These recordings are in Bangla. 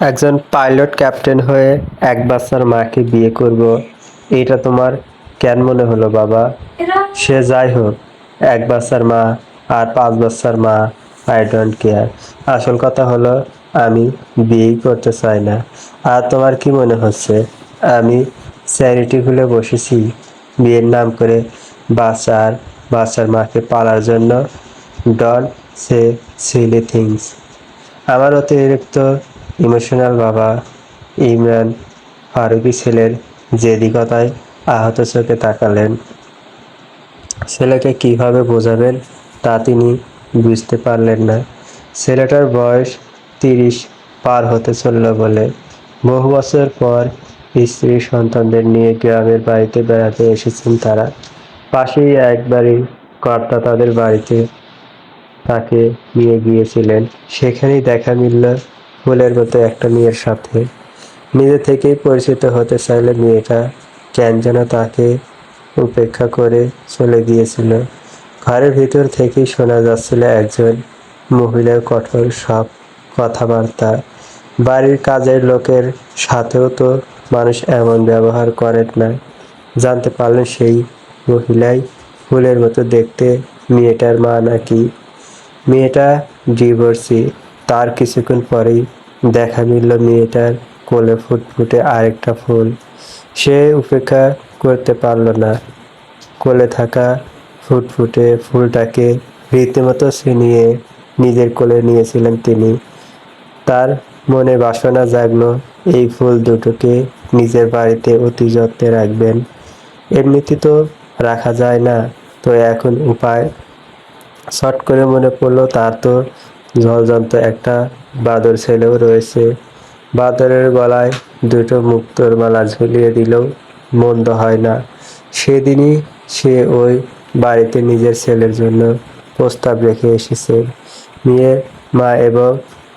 একজন পাইলট ক্যাপ্টেন হয়ে এক বাচ্চার মাকে বিয়ে করব, এটা তোমার কেন মনে হলো বাবা? সে যাই হোক, এক বাচ্চার মা আর 5 বাচ্চার মা, আই ডোন্ট কেয়ার। আসল কথা হলো আমি বিয়েই করতে চাই না। আর তোমার কি মনে হচ্ছে আমি চ্যারিটি খুলে বসেছি বিয়ের নাম করে বাচ্চার বাচ্চার মাকে পালার জন্য? Don't say silly things. আমার অতিরিক্ত ইমোশনাল বাবা ইমরান ফারুকী ছেলের জেদি আহত চোখে তাকালেন। ছেলেকে কিভাবে বোঝাবেন তা তিনি বুঝতে পারলেন না। ছেলেটার বয়স 30 পার হতে চলল বলে। বহু বছর পর স্ত্রী সন্তানদের নিয়ে গ্রামের বাড়িতে বেড়াতে এসেছেন তারা। পাশেই এক বাড়ির কর্তা তাদের বাড়িতে তাকে নিয়ে গিয়েছিলেন। সেখানেই দেখা মিলল ফুলের মতো একটা মেয়ের সাথে। নিজে থেকেই পরিচিত হতে চাইলে মেয়েটা কেন যেন তাকে উপেক্ষা করে চলে গিয়েছিল। ঘরের ভিতর থেকেই শোনা যাচ্ছিল একজন মহিলার কঠোর সব কথাবার্তা। বাড়ির কাজের লোকের সাথেও তো মানুষ এমন ব্যবহার করেন না। জানতে পারলেন সেই মহিলাই ফুলের মতো দেখতে মেয়েটার মা নাকি। মেয়েটা ডিভোর্সি। তার কিছুক্ষণ পরেই দেখা মিলল মেয়েটার কোলে ফুটফুটে আরেকটা ফুল। সে উপেক্ষা করতে পারল না। কোলে থাকা ফুটফুটে ফুলটাকে রীতিমতো ছিনিয়ে নিজের কোলে নিয়েছিলেন তিনি। তার মনে বাসনা জাগলো এই ফুল দুটোকে নিজের বাড়িতে অতি যত্নে রাখবেন। এমনিতে তো রাখা যায় না, তো এখন উপায়। শট করে মনে পড়ল তার তো জলজন্ত একটা বাদর ছেলেও রয়েছে। বাদরের গলায় দুটো মুক্তোর মালা ঝুলিয়ে দিলেও মন্দ হয় না। সেদিনই সে ওই বাড়িতে নিজের ছেলের জন্য প্রস্তাব রেখে এসেছে। মেয়ের মা এবং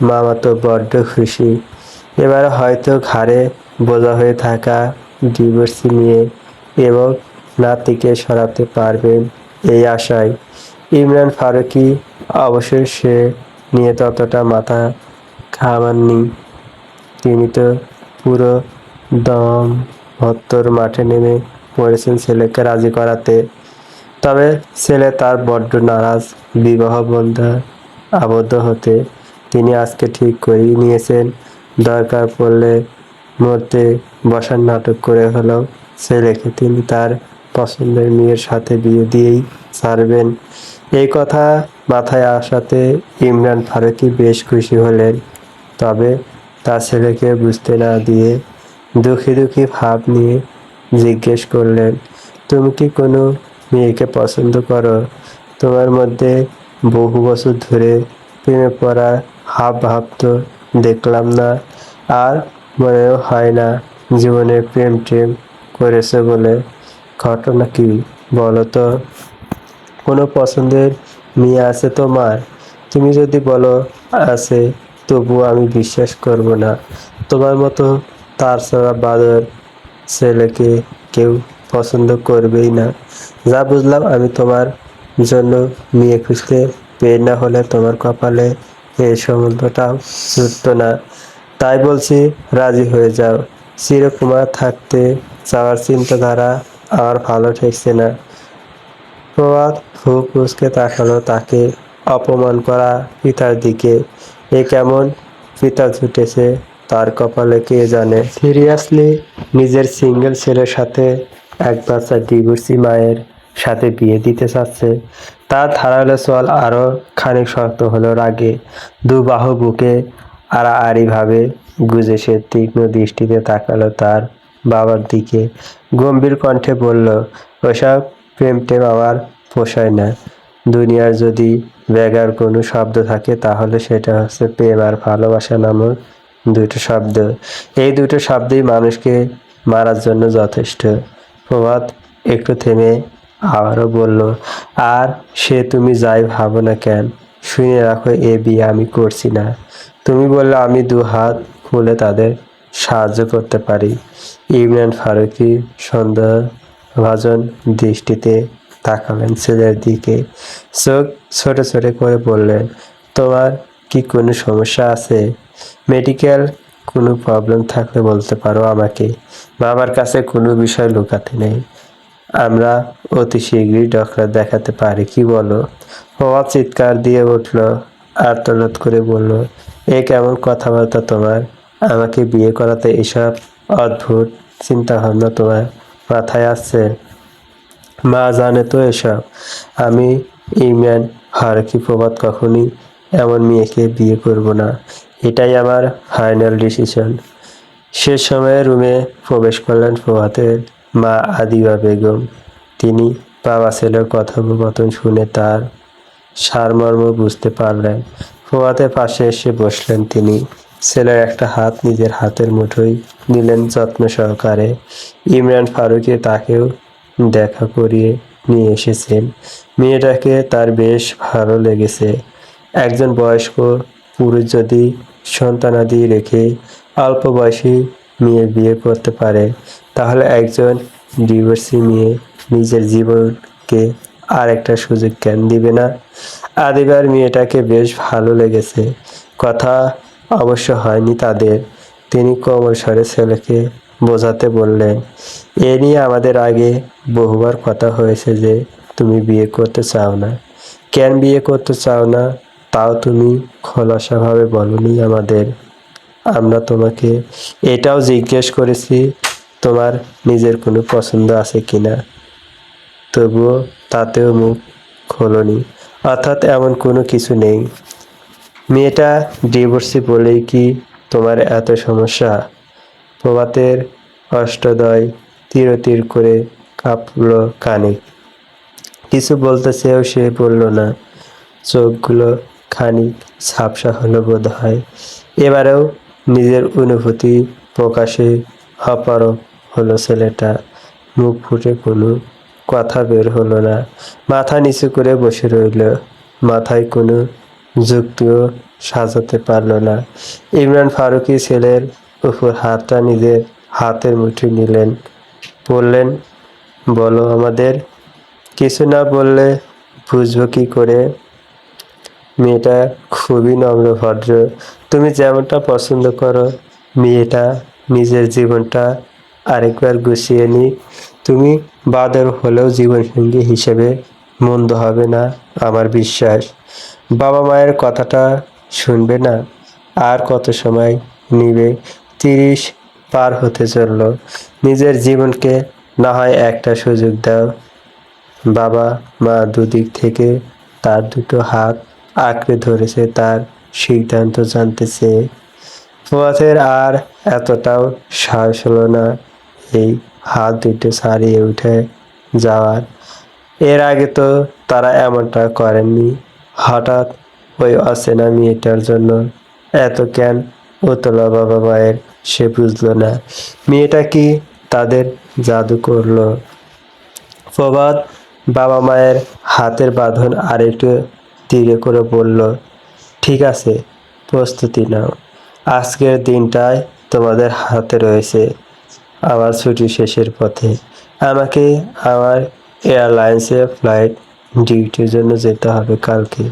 মামা তো বড্ড খুশি। এবার হয়তো ঘাড়ে বোঝা হয়ে থাকা ডিভোর্সি মেয়ে এবং নাতিকে সরাতে পারবেন এই আশায়। ইমরান ফারুকী অবশ্য সে নিয়ে ততটা মাথা ঘামাননি। তিনি তো পুরো দম হত্তর মাঠে নেমে পড়েছেন ছেলেকে রাজি করাতে। তবে ছেলে তার বড্ড নারাজ বিবাহ বন্ধনে আবদ্ধ হতে। তিনি আজকে ঠিক করেই নিয়েছেন দরকার পড়লে মরতে বসার নাটক করে হলেও ছেলেকে তিনি তার পছন্দের মেয়ের সাথে বিয়ে দিয়েই ছাড়বেন। এই কথা মাথায় আসাতে ইমরান ফারুকী বেশ খুশি হলেন। তবে তার ছেলেকে বুঝতে না দিয়ে দুঃখী দুঃখী ভাব নিয়ে জিজ্ঞেস করলেন, তুমি কি কোনো মেয়েকে পছন্দ করো? তোমার মধ্যে বহু বছর ধরে প্রেমে পড়ার হাব ভাব তো দেখলাম না, আর মনেও হয় না জীবনে প্রেম টেম করেছে বলে। ঘটনা কি বলো তো? কোনো পছন্দের মেয়ে আছে তোমার? তুমি যদি বলো আছে, তবুও আমি বিশ্বাস করব না। তোমার মতো তার ছাড়া বাদর ছেলেকে কেউ পছন্দ করবেই না। যা বুঝলাম আমি তোমার জন্য মেয়ে খুঁজতে পেয়ে না হলে তোমার কপালে এই সম্বন্ধটাও জুটতো না। তাই বলছি রাজি হয়ে যাও। চিরকুমার থাকতে চাওয়ার চিন্তাধারা আমার ভালো ঠেকছে না। প্রভাত ভ্রু কুঁচকে তাকালো তাকে অপমান করা পিতার দিকে। এ কেমন পিতা জুটেছে তার কপালে কে জানে। সিরিয়াসলি নিজের সিঙ্গেল ছেলের সাথে এক বাচ্চা ডিভোর্সি মায়ের সাথে বিয়ে দিতে চাচ্ছে। তার ধারালো চোয়াল আরো খানিক শক্ত হলো রাগে। দু বাহু বুকে আড়াআড়ি ভাবে গুজে সে তীক্ষ্ণ দৃষ্টিতে তাকালো তার বাবার দিকে। গম্ভীর কণ্ঠে বলল, ওসব প্রেম টেম আমার পোষায় না। দুনিয়ার যদি ব্যাগার কোনো শব্দ থাকে তাহলে সেটা হচ্ছে প্রেম আর ভালোবাসা নামক দুটো শব্দ। এই দুটো শব্দই মানুষকে মারার জন্য যথেষ্ট। প্রভাত একটু থেমে আবারও বলল, আর সে তুমি যাই ভাবো না কেন, শুনে রাখো এ বিয়ে আমি করছি না। তুমি বললে আমি দু হাত খুলে তাদের সাহায্য করতে পারি। ইমরান ফারুকী সন্দেহভাজন দৃষ্টিতে তাকালেন ছেলের দিকে। চোখ ছোট ছোট করে বললেন, তোমার কি কোনো সমস্যা আছে? মেডিকেল কোনো প্রবলেম থাকলে বলতে পারো আমাকে। বাবার কাছে কোনো বিষয় লুকাতে নেই। আমরা অতি শীঘ্রই ডক্টর দেখাতে পারি, কি বলো? প্রভাত চিৎকার দিয়ে উঠল, আর্তনাদ করে বলল, এ কেমন কথাবার্তা তোমার? আমাকে বিয়ে করাতে এসব অদ্ভুত চিন্তা ভাবনা তোমার মাথায় আসছে? মা জানে তো এসব। আমি ইমরান ফারুকী প্রভাত কখনই এমন মেয়েকে বিয়ে করব না। এটাই আমার ফাইনাল ডিসিশন। শেষ সময়ে রুমে প্রবেশ করলেন প্রভাতের মা আদিবা বেগম। তিনি বাবা ছেলের কথোপকথন শুনে তার সারমর্ম বুঝতে পারলেন। প্রভাতের পাশে এসে বসলেন তিনি। ছেলের একটা হাত নিজের হাতের মুঠোয় নিলেন যত্ন সহকারে। ইমরান ফারুকী তাকেও দেখা করিয়ে নিয়ে এসেছেন। মেয়েটাকে তার বেশ ভালো লেগেছে। একজন বয়স্ক পুরুষ যদি সন্তানাদি রেখে অল্প বয়সী মেয়ে বিয়ে করতে পারে, তাহলে একজন ডিভোর্সি মেয়ে নিজের জীবনকে আর একটা সুযোগ কেন দিবে না? আদিবার মেয়েটাকে বেশ ভালো লেগেছে। কথা অবশ্য হয়নি তাদের। তিনি কোমল স্বরে ছেলেকে বোঝাতে বললেন, এ নিয়ে আমাদের আগে বহুবার কথা হয়েছে যে তুমি বিয়ে করতে চাও না। কেন বিয়ে করতে চাও না তাও তুমি খোলাসাভাবে বলনি আমাদের। আমরা তোমাকে এটাও জিজ্ঞেস করেছি তোমার নিজের কোনো পছন্দ আছে কিনা, তবুও তাতেও মুখ খোলনি। অর্থাৎ এমন কোনো কিছু নেই। মেয়েটা ডিভোর্সি বলেই কি তোমার এত সমস্যা? প্রভাতের অষ্টদয় তীর করে কাঁপল কানে। কিছু বলতে চেয়েও সে বলল না। চোখগুলো খানিক ঝাপসা হলো বোধ হয়। এবারেও নিজের অনুভূতি প্রকাশে অপারগ হলো ছেলেটা। মুখ ফুটে কোনো কথা বের হলো না। মাথা নিচু করে বসে রইল। মাথায় কোনো যুক্তিও সাজাতে পারল না। ইমরান ফারুকী ছেলের উপর হাতটা নিজের হাতের মুঠোয় নিলেন। বললেন, বলো আমাদের। কিছু না বললে বুঝবো কি করে? মেয়েটা খুবই নম্র ভদ্র। তুমি যেমনটা পছন্দ করো। মেয়েটা নিজের জীবনটা আরেকবার গুছিয়ে নি। তুমি বাদর হলেও জীবনসঙ্গী হিসেবে মন্দ হবে না আমার বিশ্বাস। বাবা মায়ের কথাটা শুনবে না? আর কত সময় নিবে? 30 পার হতে চলল। নিজের জীবনকে না হয় একটা সুযোগ দাও। বাবা মা দুদিক থেকে তার দুটো হাত আঁকড়ে ধরেছে তার সিদ্ধান্ত জানতে চেয়ে। প্রভাতের আর এতটাও সাহস হলো না এই হাত দুটো ছাড়িয়ে উঠে যাওয়ার। এর আগে তো তারা এমনটা করেননি। হঠাৎ ওই অচেনা মেয়েটার জন্য এত কেন উতলা বাবা মায়ের সে বুঝল না। মেয়েটা কি তাদের জাদু করলো? প্রভাত বাবা মায়ের হাতের বাঁধন আরেকটু ধীরে করে বলল, ঠিক আছে, প্রস্তুতি নাও। আজকের দিনটাই তোমাদের হাতে রয়েছে। আমার ছুটি শেষের পথে। আমাকে আমার এয়ারলাইন্সে ফ্লাইট ডিউটির জন্য যেতে হবে কালকে।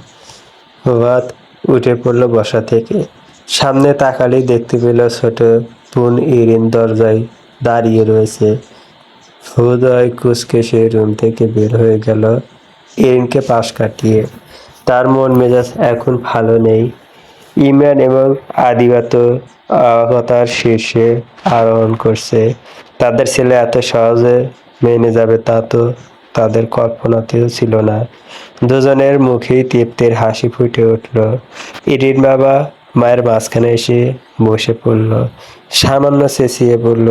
প্রভাত উঠে পড়ল বসা থেকে। সামনে তাকালেই দেখতে পেল ছোট বোন ইরিন দরজায় দাঁড়িয়ে রয়েছে। হৃদয় কুঁচকে সে রুম থেকে বের হয়ে গেল ইরিনকে পাশ কাটিয়ে। তার মন মেজাজ এখন ভালো নেই। ইমরান এবং আদিবা তো অবতার শীর্ষে আরোহণ করছে। তাদের ছেলে এত সহজে মেনে যাবে তা তো তাদের কল্পনাতেও ছিল না। দুজনের মুখেই তৃপ্তির হাসি ফুটে উঠল। ইরিন বাবা মায়ের মাঝখানে এসে বসে পড়ল। সামান্য চেঁচিয়ে বলল,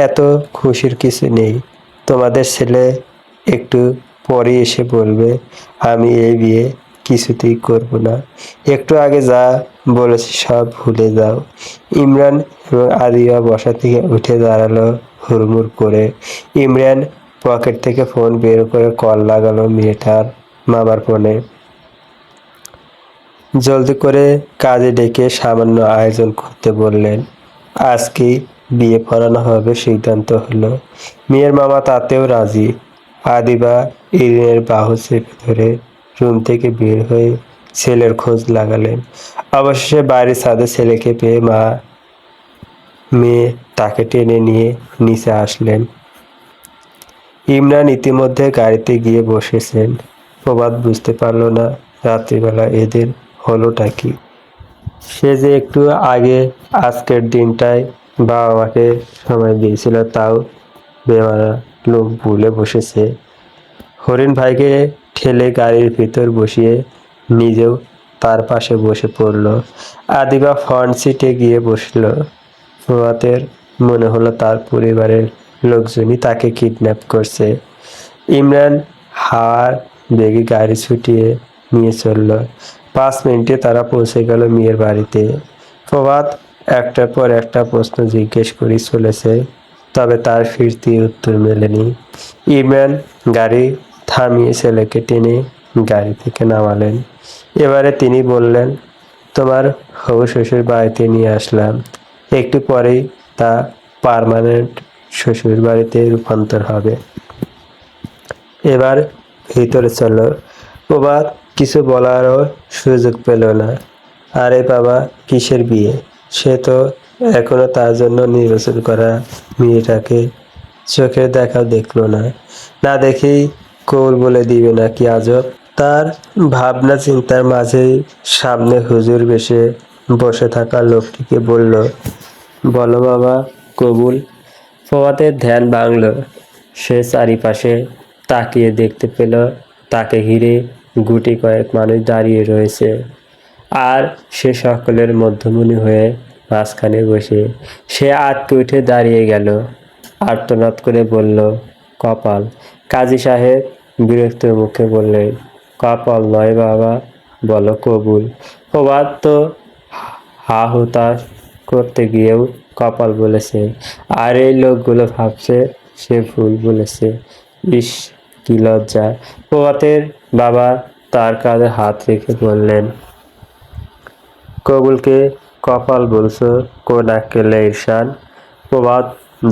এত খুশির কিছু নেই। তোমাদের ছেলে একটু পরে এসে বলবে আমি এই বিয়ে কিছুতেই করব না। একটু আগে যা বলেছি সব ভুলে যাও। ইমরান এবং আদিবা বসা থেকে উঠে দাঁড়ালো হুড়মুড় করে। ইমরান পকেট থেকে ফোন বের করে কল লাগালো মেয়েটার মামার ফোনে। জলদি করে কাজে ডেকে সামান্য আয়োজন করতে বললেন। আজকেই বিয়ে পড়ানো হবে সিদ্ধান্ত হলো। মেয়ের মামা তাতেও রাজি। আদিবা ইরিনের বাহু চেপে ধরে রুম থেকে বের হয়ে ছেলের খোঁজ লাগালেন। অবশেষে বাড়ির ছাদে ছেলেকে পেয়ে মা মেয়ে তাকে টেনে নিয়ে নিচে আসলেন। ইমরান ইতিমধ্যে গাড়িতে গিয়ে বসেছেন। প্রভাত বুঝতে পারল না রাত্রিবেলা এদের হলোটা কি। সে যে একটু আগে আজকের দিনটায় বাবা মাকে সময় দিয়েছিল তাও বেমারা লোক ভুলে বসেছে। হরিণ ভাইকে ঠেলে গাড়ির ভিতর বসিয়ে নিজেও তার পাশে বসে পড়ল। আদিবা ফ্রন্ট সিটে গিয়ে বসল। প্রভাতের মনে হলো তার পরিবারের লোকজনই তাকে কিডন্যাপ করছে। ইমরান হাওয়ার বেগে গাড়ি ছুটিয়ে নিয়ে চলল। 5 মিনিটে তারা পৌঁছে গেল মেয়ের বাড়িতে। প্রভাত একটার পর একটা প্রশ্ন জিজ্ঞেস করে চলেছে, তবে তার ফিরতি উত্তর মেলেনি। ইমরান গাড়ি থামিয়ে ছেলেকে টেনে গাড়ি থেকে নামালেন। এবারে তিনি বললেন, তোমার হবু শ্বশুর বাড়িতে নিয়ে আসলাম। একটু পরেই তা পার্মানেন্ট শ্বশুর বাড়িতে রূপান্তর হবে। এবার ভিতরে চলো। প্রভাত কিছু বলারও সুযোগ পেল না। আরে বাবা, কিসের বিয়ে? সে তো এখনো তার জন্য নির্বাচন করা মেয়েটাকে চোখের দেখাও দেখলো না। না দেখেই কৌর বলে দিবে নাকি আজব? তার ভাবনা চিন্তার মাঝেই সামনে হুজুর বেশে বসে থাকা লোকটিকে বলল, বলো বাবা, কবুল। প্রভাতের ধ্যান ভাঙল। সে চারিপাশে তাকিয়ে দেখতে পেল তাকে ঘিরে গুটি কয়েক মানুষ দাঁড়িয়ে রয়েছে, আর সে সকলের মধ্যমণি হয়ে মাঝখানে বসে। সে আটকে উঠে দাঁড়িয়ে গেল, আর্তনাদ করে বলল, কপাল। কাজী সাহেব বিরক্ত মুখে বললেন, কপাল নয় বাবা, বলো কবুল। প্রভাত তো হা হুতাশ করতে গিয়েও কপাল বলেছে, আর এই লোকগুলো ভাবছে সে ভুল বলেছে। ইস, কি লজ্জা। প্রভাতের বাবা তার কাঁধে হাত রেখে বললেন, কবুলকে কপাল বলছো কোন আক্কেলে ঈর্ষান? প্রভাত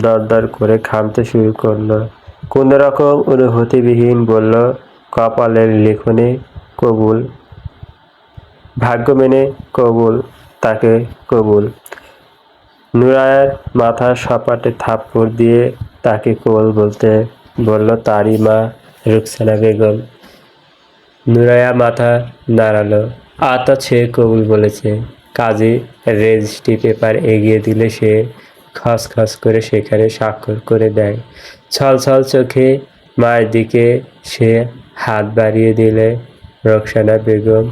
দরদর করে ঘামতে শুরু করলো। কোনো রকম অনুভূতিবিহীন বলল, কপালের লিখনে কবুল, ভাগ্য মেনে কবুল, তাকে কবুল। নুরায়ার মাথার সপাটে থাপ্পড় দিয়ে তাকে কবুল বলতে বলল তারই মা রুকসানা বেগম। নুরায়া মাথা নাড়ালো। আচ্ছা, সে কবুল বলেছে। কাজী রেজিস্ট্রি পেপার এগিয়ে দিলে সে খসখস করে সেখানে স্বাক্ষর করে দেয়। ছলছল চোখে মায়ের দিকে সে হাত বাড়িয়ে দিলে রুকসানা বেগম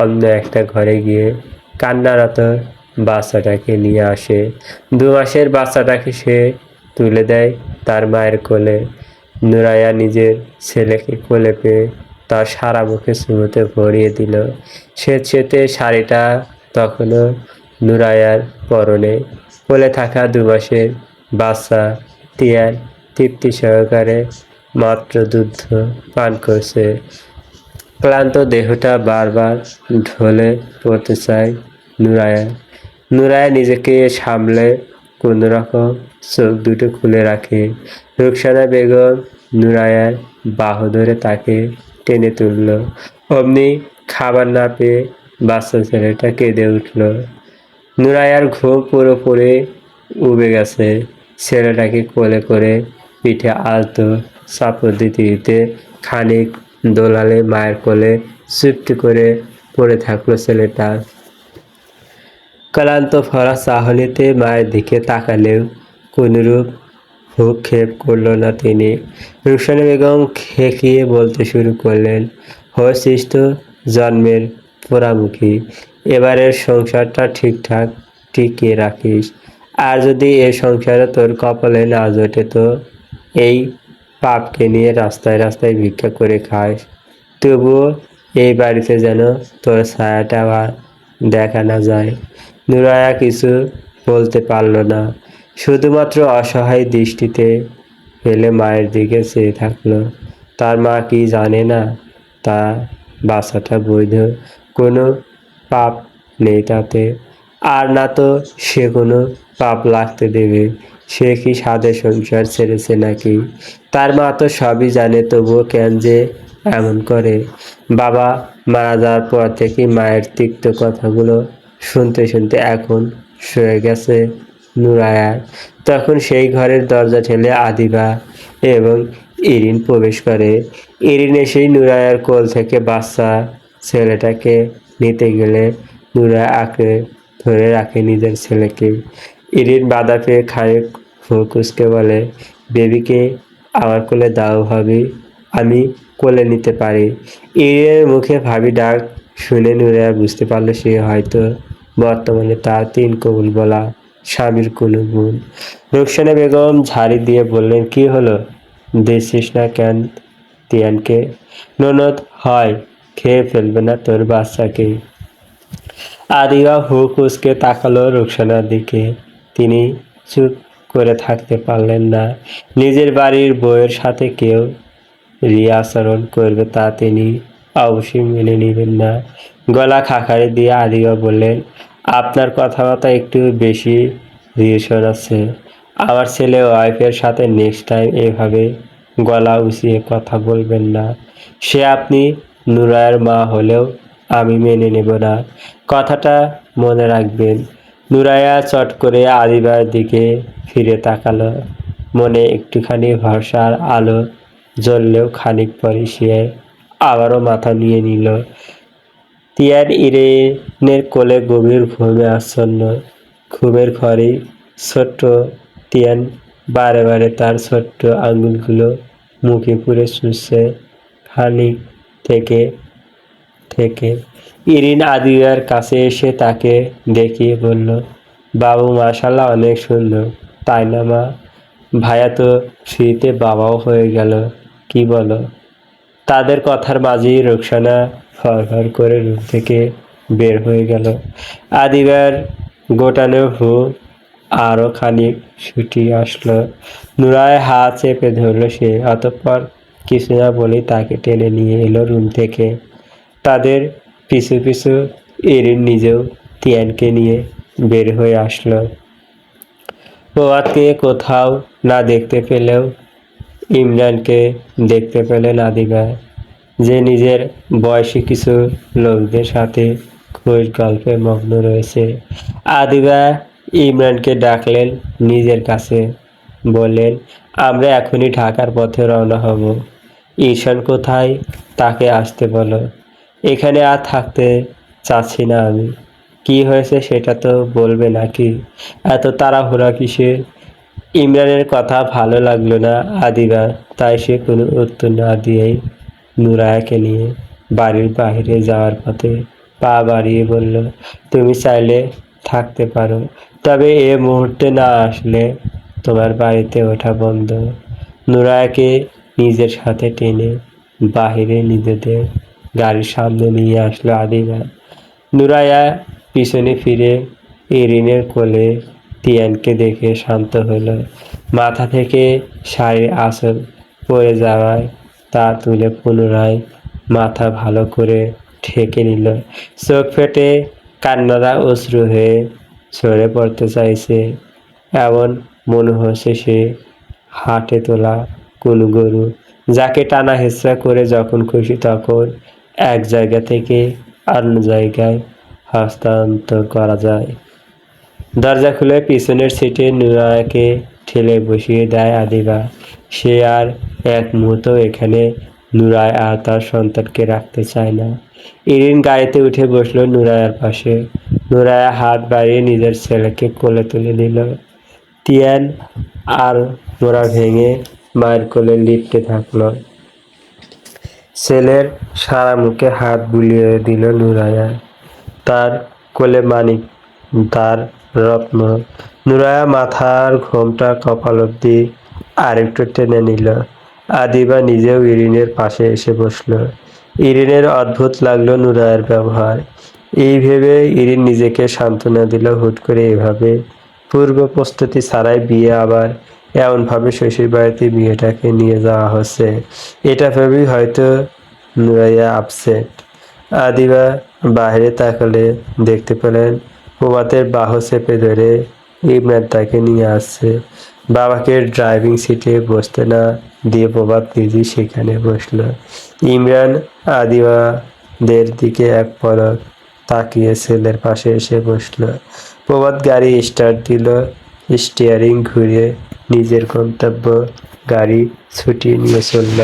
অন্য একটা ঘরে গিয়ে কান্নারত বাচ্চাটাকে নিয়ে আসে। 2 মাসের বাচ্চাটাকে সে তুলে দেয় তার মায়ের কোলে। নুরায়া নিজের ছেলেকে কোলে পেয়ে তার সারা মুখে চুমুতে ভরিয়ে দিল। স্বেচ্ছেতে শাড়িটা তখনও নুরায়ার পরনে। কোলে থাকা 2 মাসের বাচ্চা তিয়ার তৃপ্তি সহকারে মাত্র দুধ পান করছে। ক্লান্ত দেহটা বারবার ঢলে পড়তে চায় নুরায়া। নুরায়া নিজেকে সামলে কোনো রকম চোখ দুটো খুলে রাখে। রুকসানা বেগম নুরায়ার বাহু ধরে তাকে টেনে তুলল। অমনি খাবার না পেয়ে বাচ্চা ছেলেটা কেঁদে উঠল। নুরায়ার ঘুম পুরোপুরি উবে গেছে। ছেলেটাকে কোলে করে পিঠে আলতো চাপড় দিতে দিতে খানিক দোলালে মায়ের কোলে চুপটি করে পড়ে থাকলো ছেলেটা। ক্লান্ত ভরা চাহনিতে মায়ের দিকে তাকালেও কোনরূপ ভ্রুক্ষেপ করল না তিনি। রুকসানা বেগম খেকিয়ে বলতে শুরু করলেন, হয়েছিস তো জন্মের পোড়ামুখী। এবারের সংসারটা ঠিকঠাক টিকিয়ে রাখিস। আর যদি এ সংসারে তোর কপালে না জোটে তো এই পাপকে নিয়ে রাস্তায় রাস্তায় ভিক্ষা করে খাস। তবুও এই বাড়িতে যেন তোর ছায়াটা আবার দেখা না যায়। নুরায়া কিছু বলতে পারল না, শুধুমাত্র অসহায় দৃষ্টিতে ফেলে মায়ের দিকে চেয়ে থাকলো। তার মা কি জানে না তা বাচ্চাটা বৈধ? কোনো পাপ নেই তাতে। আর না তো সে কোনো পাপ লাগতে দেবে। সে কি সাধে সংসার ছেড়েছে নাকি? তার মা তো সবই জানে, তবুও কেন যে এমন করে? বাবা মারা যাওয়ার পর থেকে মায়ের তিক্ত কথাগুলো শুনতে শুনতে এখন সয়ে গেছে নুরায়ার। তখন সেই ঘরের দরজা ঠেলে আদিবা এবং ইরিন প্রবেশ করে। ইরিন এসেই নুরায়ার কোল থেকে বাচ্চা ছেলেটাকে নিতে গেলে নুরায়া আঁকড়ে ধরে রাখে নিজের ছেলেকে। ইরিন বাধা পেয়ে খানিক ফুসকে বলে, বেবিকে আমার কোলে দাও ভাবি, আমি কোলে নিতে পারি। ইরিনের মুখে ভাবি ডাক শুনে নুরায়া বুঝতে পারল সে হয়তো বর্তমানে তার 3 কবুল বলা স্বামীর কোনো গুণ। রুকসানা বেগম ঝাড়ি দিয়ে বললেন, কি হলো, দিচ্ছিস না কেন তিয়ানকে? ননদ হয় খেয়ে ফেলবে না তোর বাচ্চাকে? আদিবা হুক উসকে তাকালো রুকসানার দিকে। তিনি চুপ করে থাকতে পারলেন না। নিজের বাড়ির বউয়ের সাথে কেউ আচরণ করবে তা তিনি অবশ্যই মেনে নেবেন না। গলা খাকারি দিয়ে আদিবা বললেন, আপনার কথাবার্তা একটু বেশি শোনাচ্ছে। আমার ছেলে ওয়াইফের সাথে নেক্সট টাইম এভাবে গলা উঁচিয়ে কথা বলবেন না। সে আপনি নুরায়ের মা হলেও আমি মেনে নেব না, কথাটা মনে রাখবেন। নুরায়া চট করে আদিবার দিকে ফিরে তাকালো। মনে একটুখানি ভরসার আলো জ্বললেও খানিক পরে সে আবারও মাথা নিয়ে নিল। তিয়ান ইরেনের কোলে গভীর ঘুমে আচ্ছন্ন। ঘুমের ঘরেই ছোট্ট তিয়ান বারে বারে তার ছোট্ট আঙুলগুলো মুখে পুরে চুষছে খানিক থেকে থেকে। ইরিন আদিবার কাছে এসে তাকে দেখিয়ে বলল, বাবু মাশাআল্লাহ অনেক সুন্দর, তাই না মা? ভাইয়া তো ফ্রিতে বাবাও হয়ে গেল, কি বলো? তাদের কথার মাঝেই রুকসানা ফরফর করে রুম থেকে বের হয়ে গেল। আদিবার গোটানো ভ্রু আরো খানিক শুটিয়ে আসলো। নুরায় হাত চেপে ধরল সে। অতঃপর কিছু না বলেই তাকে টেনে নিয়ে এলো রুম থেকে। তাদের পিছু পিছু ইরিন নিজেও তিয়ানকে নিয়ে বের হয়ে আসলো। প্রভাতকে কোথাও না দেখতে পেলেও ইমরানকে দেখতে পেলেন আদিবা, যে নিজের বয়সী কিছু লোকদের সাথে খোশ গল্পে মগ্ন রয়েছে। আদিবা ইমরানকে ডাকলেন নিজের কাছে। বললেন, আমরা এখনই ঢাকার পথে রওনা হব। ঈশান কোথায় তাকে আসতে বলো। এখানে আর থাকতে চাচ্ছি না আমি। কি হয়েছে সেটা তো বলবে নাকি? এত তাড়াহুড়া কিসের? ইমরানের কথা ভালো লাগলো না আদিবা, তাই সে কোনো উত্তর না দিয়েই নুরায়াকে নিয়ে বাড়ির বাইরে যাওয়ার পথে পা বাড়িয়ে বলল, তুমি চাইলে থাকতে পারো, তবে এ মুহূর্তে না আসলে তোমার বাড়িতে ওঠা বন্ধ। নুরায়াকে নিজের সাথে টেনে বাহিরে নিজেদের গাড়ির সামনে নিয়ে আসলো আদিবা। নুরায়া পিছনে ফিরে ইরিনের কোলে তিয়ানকে দেখে শান্ত হলো। মাথা থেকে শাড়ির আঁচল পড়ে যাওয়ায় তা তুলে পুনরায় মাথা ভালো করে ঢেকে নিল। চোখ ফেটে কান্নারা অশ্রু হয়ে ঝরে পড়তে চাইছে। এমন মনে হচ্ছে সে হাটে তোলা কোনো গরু, যাকে টানা হেঁচড়া করে যখন খুশি তখন এক জায়গা থেকে অন্য জায়গায় হস্তান্তর করা যায়। দরজা খুলে পিছনের সিটে নুরায়াকে ঠেলে বসিয়ে দেয় আদিবা। সে আর এক মুহূর্ত এখানে নুরায়া আর তার সন্তানকে রাখতে চায় না। ইরিন গাড়িতে উঠে বসলো নুরায়ার পাশে। নুরায়া হাত বাড়িয়ে নিজের ছেলেকে কোলে তুলে নিল। তিয়ান আর মোড়া ভেঙে মায়ের কোলে লিপতে থাকলো। ছেলের সারা মুখে হাত বুলিয়ে দিল নুরায়া। তার কোলে মানিক, তার রত্ন। নুরায়া মাথার ঘোমটা কপাল অব্দি আরেকটু টেনে নিল। আদিবা নিজেও ইরিনের পাশে এসে বসল। ইরিনের অদ্ভুত লাগলো নুরায়ার ব্যবহার। এই ভেবে ইরিন নিজেকে সান্ত্বনা দিল, হুট করে এভাবে পূর্ব প্রস্তুতি ছাড়াই বিয়ে, আবার এমনভাবে শ্বশুর বাড়িতে বিয়েটাকে নিয়ে যাওয়া হচ্ছে, এটা ভেবেই হয়তো নুরাইয়া আপসেট। আদিবা বাইরে তাকালে দেখতে পেলেন প্রভাতের বাহু চেপে ধরে ইমরান তাকে নিয়ে আসছে। বাবাকে ড্রাইভিং সিটে বসতে না দিয়ে প্রভাত নিজেই সেখানে বসল। ইমরান আদিবাদের দিকে এক পলক তাকিয়ে ছেলের পাশে এসে বসল। প্রভাত গাড়ি স্টার্ট দিল। স্টিয়ারিং ঘুরিয়ে নিজের গন্তব্য গাড়ি ছুটিয়ে নিয়ে চলল।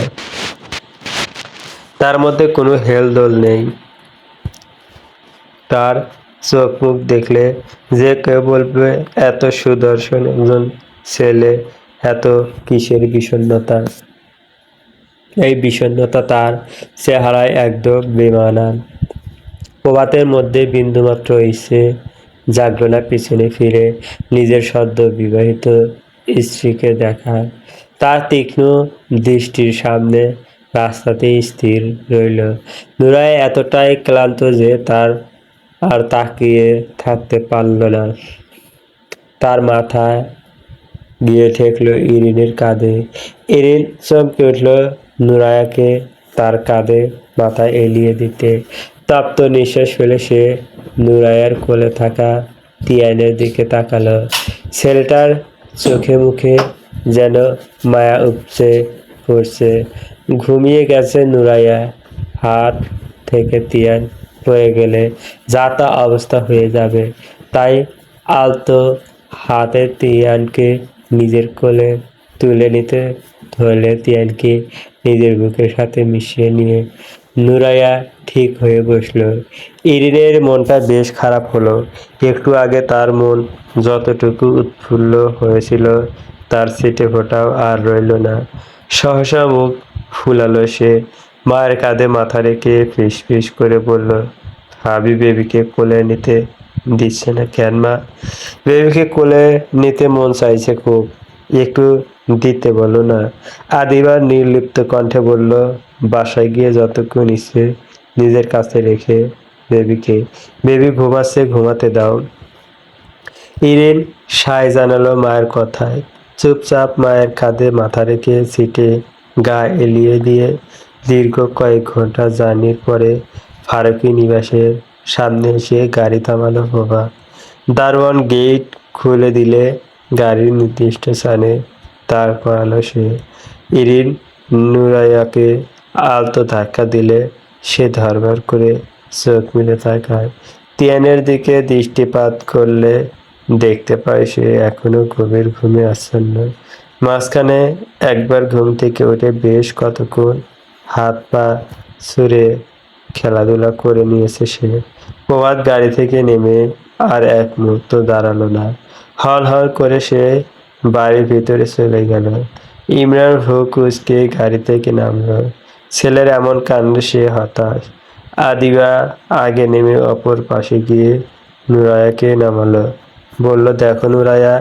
তার মধ্যে কোনো হেলদোল নেই। তার চোখ মুখ দেখলে যে কেউ বলবে এত সুদর্শন একজন ছেলে, এত কিসের বিষণ্ণতা। এই বিষণ্ণতা তার চেহারায় একদম বেমানান। প্রভাতের মধ্যে বিন্দুমাত্র ইচ্ছে জাগল না পিছনে ফিরে নিজের সদ্য বিবাহিত স্ত্রীকে দেখার। তার তীক্ষ্ণ দৃষ্টির সামনে রাস্তাতেই স্থির রইল। নুরায়া এতটাই ক্লান্ত যে তার আর তাকিয়ে থাকতে পারল না। তার মাথায় গিয়ে ঠেকল ইরিনের কাঁধে। ইরিন চমকে উঠল নুরায়াকে তার কাঁধে মাথা এলিয়ে দিতে। তপ্ত নিঃশ্বাস ফেলে সে নুরায়ার কোলে থাকা তিয়ানের দিকে তাকালো। ছেলেটার চোখে মুখে যেন মায়া উপচে পড়ছে। ঘুমিয়ে গেছে নুরায়া। হাত থেকে তিয়ান পড়ে গেলে যা তা অবস্থা হয়ে যাবে। তাই আলতো হাতে তিয়ানকে নিজের কোলে তুলে নিতে ধরলে তিয়ানকে নিজের বুকের সাথে মিশিয়ে নিয়ে নুরায়া ঠিক হয়ে বসল। ইরিনের মনটা বেশ খারাপ হলো। একটু আগে তার মন যতটুকু উৎফুল্ল হয়েছিল তার ছিটে ফোঁটাও আর রইল না। সহসা মুখ ফুলালো সে। মায়ের কাঁধে মাথা রেখে ফিস ফিস করে বলল, ভাবি বেবিকে কোলে নিতে দিচ্ছে না কেন মা? বেবিকে কোলে নিতে মন চাইছে খুব, একটু দিতে বলো না। আদিবার নির্লিপ্ত কণ্ঠে বলল, বাসায় গিয়ে যতক্ষণ ইচ্ছে নিজের কাছে রেখে বেবিকে। বেবি ঘুমাচ্ছে, ঘুমাতে দাও। ইরিন সায় জানালো মায়ের কথায়। চুপচাপ মায়ের কাঁধে মাথা রেখে সিটে গা এলিয়ে দিয়ে দীর্ঘ কয়েক ঘন্টা জার্নির পরে ফারুকী নিবাসের সামনে এসে গাড়ি থামালো বাবা। দারোয়ান গেট খুলে দিলে গাড়ির নির্দিষ্ট স্থানে দাঁড় করালো সে। ইরিন নুরায়াকে আলতো ধাক্কা দিলে সে ধরবার করে চোখ মেলে তাকায়। তিয়ানের দিকে দৃষ্টিপাত করলে দেখতে পায় সে এখনো গভীর ঘুমে আচ্ছন্ন। মাঝখানে একবার ঘুম থেকে উঠে বেশ কতক্ষণ হাত পা ছুড়ে খেলাধুলা করে নিয়েছে সে। প্রভাত গাড়ি থেকে নেমে আর এক মুহূর্ত দাঁড়ালো না। হল হল করে সে বাড়ির ভিতরে চলে গেল। ইমরান ভ্রু কুঁচকে গাড়ি থেকে নামলো। ছেলের এমন কাণ্ডে সে হতাশ। আদিবা আগে নেমে অপর পাশে গিয়ে নুরায়াকে নামালো। বলল, দেখো নুরায়া,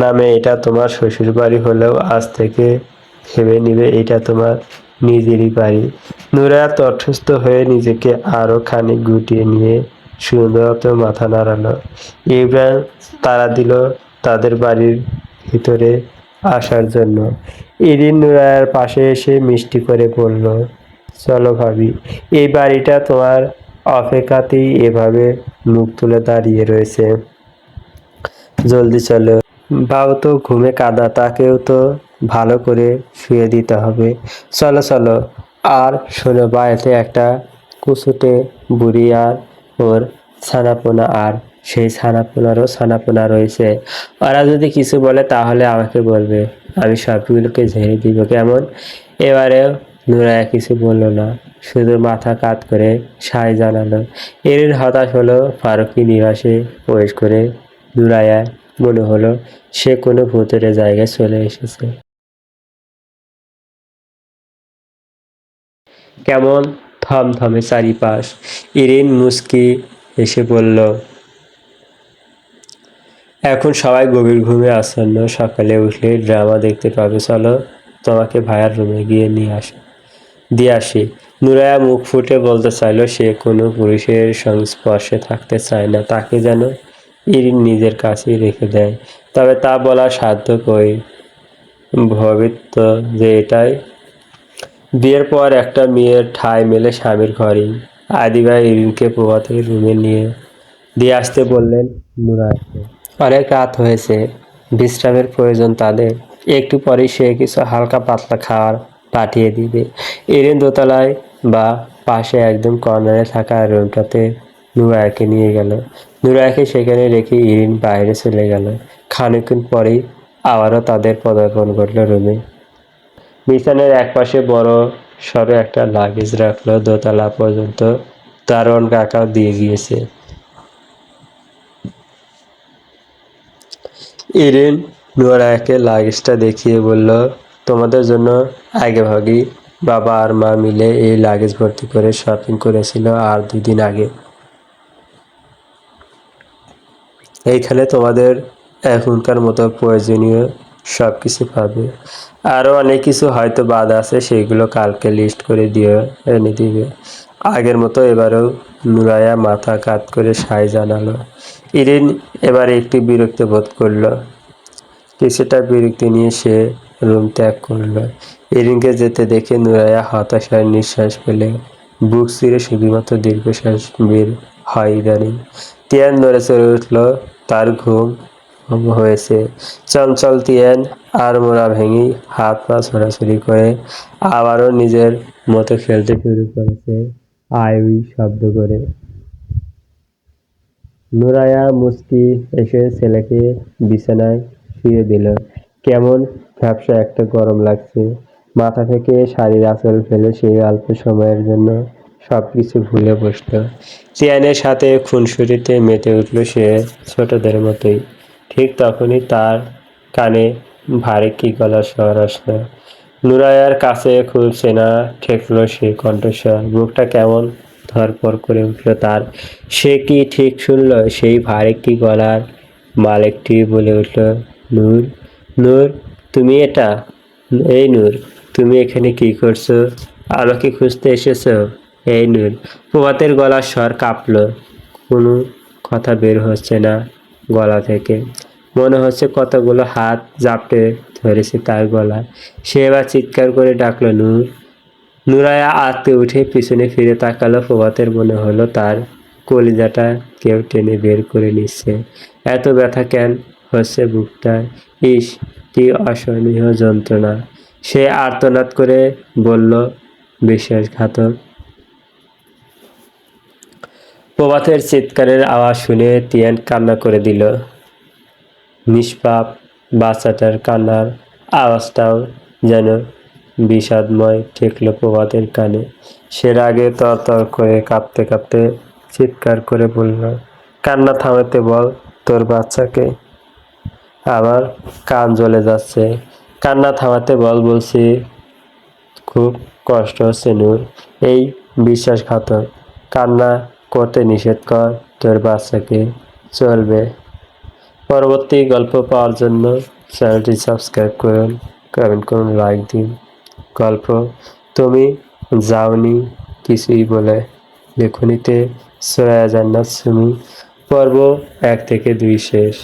নামে এটা তোমার শ্বশুর বাড়ি হলেও আজ থেকে ভেবে নিবে এটা তোমার নিজেরই বাড়ি। নুরায়া তটস্থ হয়ে নিজেকে আরো খানিক গুটিয়ে নিয়ে সুন্দরত মাথা নাড়ালো। ইমরান তাড়া দিল তাদের বাড়ির ভিতরে আসার জন্য। ইরিন নুরায়ার পাশে এসে মিষ্টি করে বলল, চলো ভাবি, এই বাড়িটা তোমার অপেক্ষাতেই এভাবে মুখ তুলে দাঁড়িয়ে রয়েছে। জলদি চলো। বাবু তো ঘুমে কাদা, তাকেও তো ভালো করে শুয়ে দিতে হবে। চলো চলো। আর শোনো, বাড়িতে একটা কুচুটে বুড়ি আর ওর ছানাপোনা, আর সেই ছানাপোনারও ছানাপোনা রয়েছে। ওরা যদি কিছু বলে তাহলে আমাকে বলবে, আমি সবগুলোকে ঝেড়ে দিব, কেমন? এবারেও নুরায়া কিছু বলল না, শুধু মাথা কাত করে সায় জানালো। এরিন হতাশ হলো। ফারুকী নিবাসে প্রবেশ করে নুরায়া মনে হলো সে কোনো ভূতের জায়গায় চলে এসেছে। কেমন থমথমে চারিপাশ। ইরিন মুচকি এসে বলল, এখন সবাই গভীর ঘুমে আচ্ছন্ন। সকালে উঠলে ড্রামা দেখতে পাবে। চলো তোমাকে ভাইয়ার রুমে গিয়ে দিয়ে আসি। নুরায়া মুখ ফুটে বলতে চাইল সে কোনো পুরুষের সংস্পর্শে থাকতে চায় না, তাকে যেন ইরিন নিজের কাছেই রেখে দেয়। তবে তা বলার সাধ্য কই? ভবিত যে এটাই। বিয়ের পর একটা মেয়ের ঠাঁই মেলে স্বামীর ঘরেই। আদিবা ইরিনকে প্রভাতের রুমে দিয়ে আসতে বললেন নুরায়াকে। অনেক রাত হয়েছে, বিশ্রামের প্রয়োজন তাদের। একটু পরেই সে কিছু হালকা পাতলা খাবার পাঠিয়ে দিবে। ইরিন দোতলায় বা পাশে একদম কর্নারে থাকা রুমটাতে নুরায়াকে নিয়ে গেল। নুরায়াকে সেখানে রেখে ইরিন বাইরে চলে গেল। খানিকক্ষণ পরেই আবারও তাদের পদার্পণ ঘটল রুমে। বিছানার একপাশে বড় সড়ো একটা লাগেজ রাখলো, দোতলা পর্যন্ত দারোয়ান কাকা দিয়ে গিয়েছে। ইরিন নোরায়াকে লাগেজটা দেখিয়ে বলল, তোমাদের জন্য আগেভাগেই বাবা আর মা মিলে এই লাগেজ ভর্তি করে শপিং করেছিল আর 2 দিন আগে। এইখানে তোমাদের এখনকার মতো প্রয়োজনীয় সব কিছু পাবে। আরও অনেক কিছু হয়তো বাদ আছে, সেগুলো কালকে লিস্ট করে এনে দিবে। আগের মতো এবারেও নুরায়া মাথা কাত করে সায় জানালো। ইরিন এবার একটু বিরক্ত বোধ করলো। কিছুটা বিরক্তি নিয়ে সে রুম ত্যাগ করলো। ইরিনকে যেতে দেখে নুরায়া হতাশার নিঃশ্বাস ফেলে। বুক চিরে শুধুমাত্র দীর্ঘশ্বাস বের হয় ইদানিং। তিয়ান নড়ে চড়ে উঠল, তার ঘুম হয়েছে। চঞ্চল তিয়ান আড়মোড়া ভেঙে হাত পা ছোড়াছুড়ি করে আবারও নিজের মতো খেলতে শুরু করেছে, আই উই শব্দ করে। নুরায়া মুচকি এসে ছেলেকে বিছানায় শুয়ে দিল। কেমন ভ্যাপসা একটা গরম লাগছে। মাথা থেকে শাড়ির আঁচল ফেলে সে অল্প সময়ের জন্য সবকিছু ভুলে বসল। তিয়ানের সাথে খুনসুটিতে মেতে উঠল সে ছোটদের মতোই। ঠিক তখনই তার কানে ভারী কি গলার স্বর আসলো। নুরায়ার কাছে খুব চেনা ঠেকল সে কণ্ঠস্বর। বুকটা কেমন ধরপড় করে উঠল তার। সে কি ঠিক শুনল? সেই ভারী কি গলার মালিকটি বলে উঠল, নূর, নূর, তুমি এটা? এই নূর, তুমি এখানে কি করছো? আমাকে খুঁজতে এসেছো? এই নূর। প্রভাতের গলার স্বর কাঁপল। কোনো কথা বের হচ্ছে না গলা থেকে। মনে হচ্ছে কতগুলো হাত জাপটে ধরেছে তার গলা। সে এবার চিৎকার করে ডাকল, নূর। নুরায়া আঁতকে উঠে পিছনে ফিরে তাকালো। প্রভাতের মনে হলো তার কলিজাটা কেউ টেনে বের করে নিচ্ছে। এত ব্যথা কেন হচ্ছে বুকটায়? ইস, কি অসহনীয় যন্ত্রণা! সে আর্তনাদ করে বলল, বিশ্বাসঘাতক। প্রভাতের চিৎকারের আওয়াজ শুনে তিয়ান কান্না করে দিল। নিষ্পাপ বাচ্চাটার কান্নার আওয়াজটাও যেন বিষাদময় ঠেকল প্রভাতের কানে। সে রাগে তরতর করে কাঁপতে কাঁপতে চিৎকার করে বলল, কান্না থামাতে বল তোর বাচ্চাকে। আমার কান জ্বলে যাচ্ছে। কান্না থামাতে বল বলছি। খুব কষ্ট হচ্ছে নূর। এই বিশ্বাসঘাতক। কান্না করতে নিষেধ কর তোর বাচ্চাকে। চলবে? পরবর্তী গল্প পাওয়ার জন্য চ্যানেলটি সাবস্ক্রাইব করুন, কমেন্ট করুন, লাইক দিন। গল্প তুমি যাওনি কিছুই বলে, লেখনীতে সোরায়া জান্নাত সুমি, পর্ব 1 থেকে 2 শেষ।